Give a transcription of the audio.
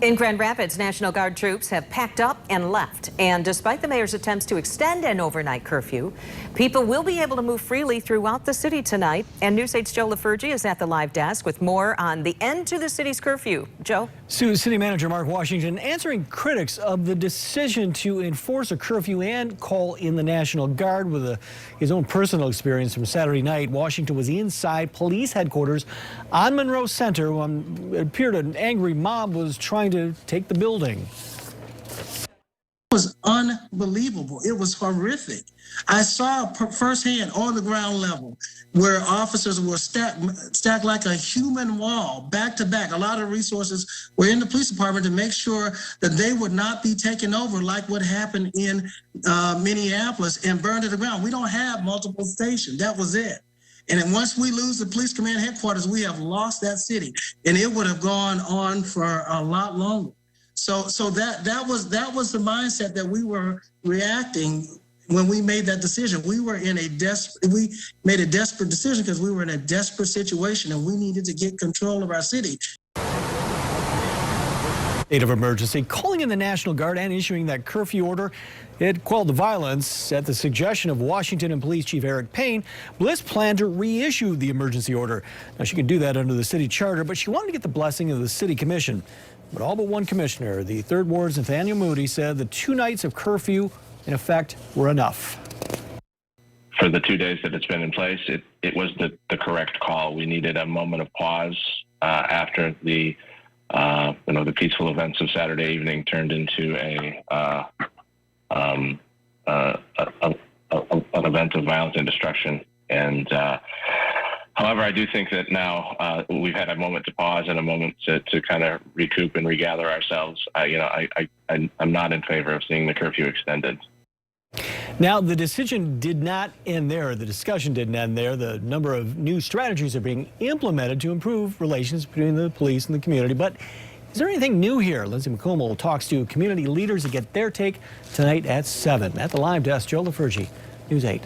In Grand Rapids, National Guard troops have packed up and left. And despite the mayor's attempts to extend an overnight curfew, people will be able to move freely throughout the city tonight. And News 8's Joe LaFurgey is at the live desk with more on the end to the city's curfew. Joe? City Manager Mark Washington answering critics of the decision to enforce a curfew and call in the National Guard. With his own personal experience from Saturday night, Washington was inside police headquarters on Monroe Center when it appeared an angry mob was trying to take the building. It was unbelievable. It was horrific. I saw firsthand on the ground level where officers were stacked like a human wall, back to back. A lot of resources were in the police department to make sure that they would not be taken over like what happened in Minneapolis and burned to the ground. We don't have multiple stations. That was it. And then once we lose the police command headquarters, we have lost that city, and it would have gone on for a lot longer. So that was the mindset that we were reacting when we made that decision. We made a desperate decision because we were in a desperate situation and we needed to get control of our city. State of emergency, calling in the National Guard and issuing that curfew order. It quelled the violence at the suggestion of Washington and Police Chief Eric Payne. Bliss planned to reissue the emergency order. Now, she could do that under the city charter, but she wanted to get the blessing of the city commission. But all but one commissioner, the 3rd Ward's Nathaniel Moody, said the 2 nights of curfew, in effect, were enough. For the 2 days that it's been in place, it was the correct call. We needed a moment of pause after the peaceful events of Saturday evening turned into an event of violence and destruction. And however, I do think that now we've had a moment to pause and a moment to kind of recoup and regather ourselves. I'm not in favor of seeing the curfew extended. Now, the decision did not end there. The discussion didn't end there. The number of new strategies are being implemented to improve relations between the police and the community. But is there anything new here? Lindsay McCombel talks to community leaders to get their take tonight at 7. At the live desk, Joe LaFurgey, News 8.